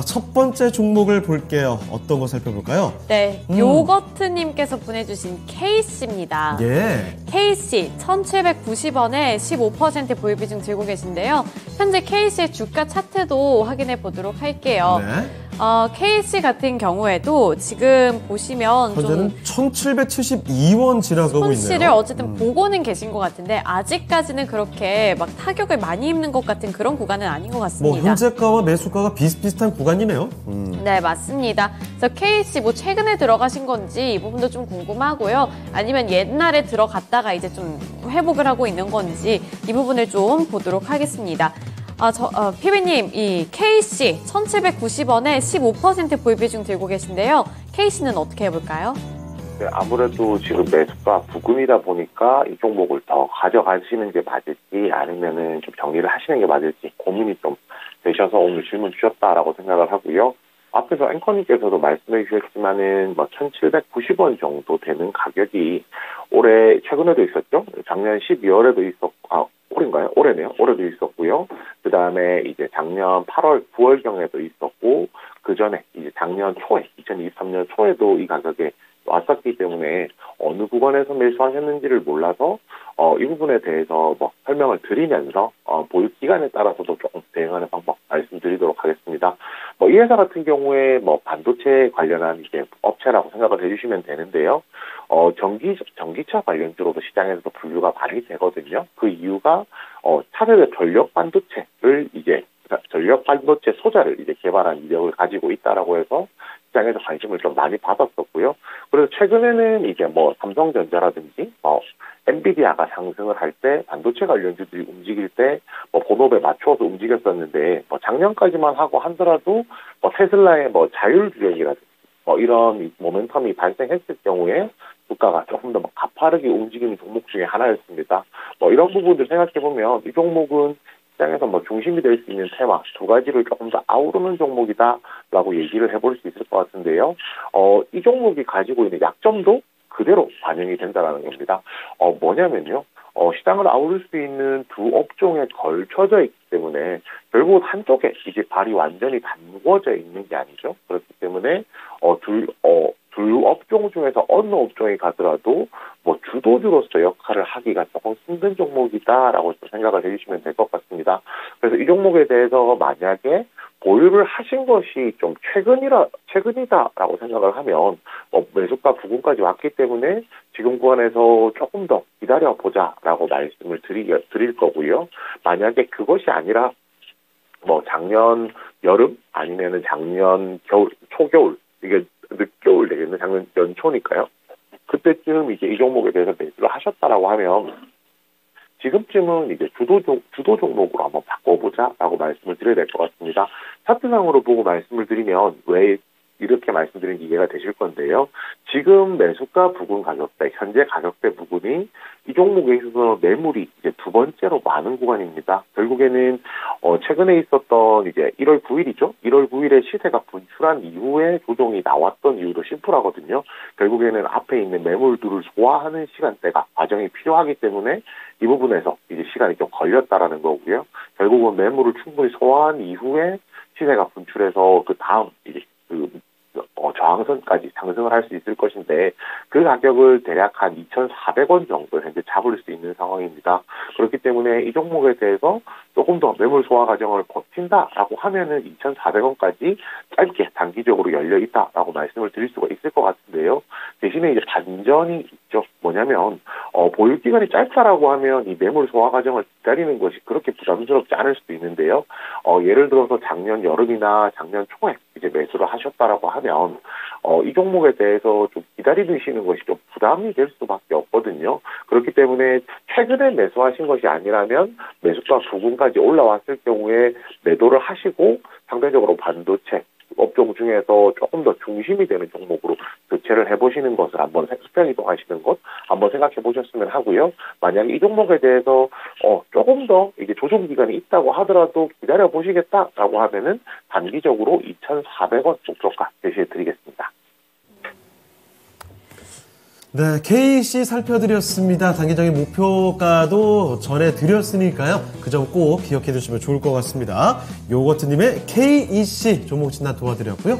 첫 번째 종목을 볼게요. 어떤 거 살펴볼까요? 네, 요거트님께서 보내주신 KC입니다. 예. KC 1,790원에 15% 보유 비중 들고 계신데요. 현재 KC의 주가 차트도 확인해 보도록 할게요. 네. KC 같은 경우에도 지금 보시면 현재는 1,772원 지나가고 있네요. 손실을 어쨌든 보고는 계신 것 같은데 아직까지는 그렇게 막 타격을 많이 입는 것 같은 그런 구간은 아닌 것 같습니다. 뭐 현재가와 매수가가 비슷비슷한 구간이네요. 네, 맞습니다. 그래서 KC 뭐 최근에 들어가신 건지 이 부분도 좀 궁금하고요. 아니면 옛날에 들어갔다가 이제 좀 회복을 하고 있는 건지 이 부분을 좀 보도록 하겠습니다. PB님, 이 KC 1,790원에 15% 보유 비중 들고 계신데요. KC는 어떻게 해볼까요? 네, 아무래도 지금 매수가 부근이다 보니까 이 종목을 더 가져가시는 게 맞을지 아니면은 좀 정리를 하시는 게 맞을지 고민이 좀 되셔서 오늘 질문 주셨다라고 생각을 하고요. 앞에서 앵커님께서도 말씀해 주셨지만은 1,790원 정도 되는 가격이 올해 최근에도 있었죠. 작년 12월에도 올해인가요? 올해네요. 올해도 있었고요. 그 다음에 이제 작년 8월, 9월경에도 있었고, 그 전에 이제 작년 초에, 2023년 초에도 이 가격에 왔었기 때문에 어느 구간에서 매수하셨는지를 몰라서 이 부분에 대해서 설명을 드리면서 보유 기간에 따라서도 조금 대응하는 방법 말씀드리도록 하겠습니다. 이 회사 같은 경우에 반도체 관련한 이제 업체라고 생각을 해주시면 되는데요. 전기차 관련주로도 시장에서도 분류가 많이 되거든요. 그 이유가 차세대 전력 반도체를 전력 반도체 소자를 개발한 이력을 가지고 있다라고 해서 시장에서 관심을 좀 많이 받았었고요. 그래서 최근에는 이제 삼성전자라든지 엔비디아가 상승을 할 때 반도체 관련주들이 움직일 때 본업에 맞추어서 움직였었는데 작년까지만 하고 하더라도 테슬라의 자율주행이라든지 이런 모멘텀이 발생했을 경우에 주가가 조금 더 가파르게 움직이는 종목 중에 하나였습니다. 이런 부분들 생각해보면 이 종목은 시장에서 중심이 될 수 있는 테마 두 가지를 조금 더 아우르는 종목이다라고 얘기를 해볼 수 있을 것 같은데요. 이 종목이 가지고 있는 약점도 그대로 반영이 된다는 겁니다. 뭐냐면요. 시장을 아우를 수 있는 두 업종에 걸쳐져 있기 때문에 결국 한쪽에 이제 발이 완전히 담궈져 있는 게 아니죠. 그렇기 때문에 두 업종 중에서 어느 업종에 가더라도 주도주로서 역할을 하기가 조금 힘든 종목이다라고 생각을 해주시면 될 것 같습니다. 그래서 이 종목에 대해서 만약에 보유를 하신 것이 좀 최근이다라고 생각을 하면 매수가 부근까지 왔기 때문에 지금 구간에서 조금 더 기다려보자라고 말씀을 드릴 거고요. 만약에 그것이 아니라 작년 여름 아니면은 작년 겨울, 초겨울 이게 늦겨울 되겠네. 작년 연초니까요. 그때쯤 이제 이 종목에 대해서 매수를 하셨다라고 하면 지금쯤은 이제 주도 종목으로 한번 바꿔보자라고 말씀을 드려야 될 것 같습니다. 차트상으로 보고 말씀을 드리면 왜 이렇게 말씀드린 게 이해가 되실 건데요. 지금 매수가 부근 가격대, 현재 가격대 부근이 이 종목에 있어서 매물이 이제 두 번째로 많은 구간입니다. 결국에는 최근에 있었던 이제 1월 9일이죠. 1월 9일에 시세가 분출한 이후에 조정이 나왔던 이유도 심플하거든요. 결국에는 앞에 있는 매물들을 소화하는 시간대가 과정이 필요하기 때문에 이 부분에서 이제 시간이 좀 걸렸다라는 거고요. 결국은 매물을 충분히 소화한 이후에 시세가 분출해서 그 다음 이제 저항선까지 상승을 할 수 있을 것인데 그 가격을 대략 한 2,400원 정도 현재 잡을 수 있는 상황입니다. 그렇기 때문에 이 종목에 대해서 조금 더 매물 소화 과정을 버틴다라고 하면은 2,400원까지 짧게 단기적으로 열려 있다라고 말씀을 드릴 수가 있을 것 같은데요. 대신에 이제 반전이 있죠. 뭐냐면 보유 기간이 짧다라고 하면 이 매물 소화 과정을 기다리는 것이 그렇게 부담스럽지 않을 수도 있는데요. 예를 들어서 작년 여름이나 작년 초에 이제 매수를 하셨다라고 하면 이 종목에 대해서 좀 기다리시는 것이 좀 부담이 될 수밖에 없거든요. 그렇기 때문에 최근에 매수하신 것이 아니라면 매수가 부근까지 올라왔을 경우에 매도를 하시고 상대적으로 반도체 업종 중에서 조금 더 중심이 되는 종목으로 교체를 해보시는 것을 한번 수평 이동하시는 것 한번 생각해 보셨으면 하고요. 만약 이 종목에 대해서 조금 더 이게 조정 기간이 있다고 하더라도 기다려 보시겠다라고 하면은 단기적으로 2,400원 목표가 제시해 드리겠습니다. 네, KC 살펴드렸습니다. 단기적인 목표가도 전해드렸으니까요. 그 점 꼭 기억해 두시면 좋을 것 같습니다. 요거트님의 KEC 종목 진단 도와드렸고요.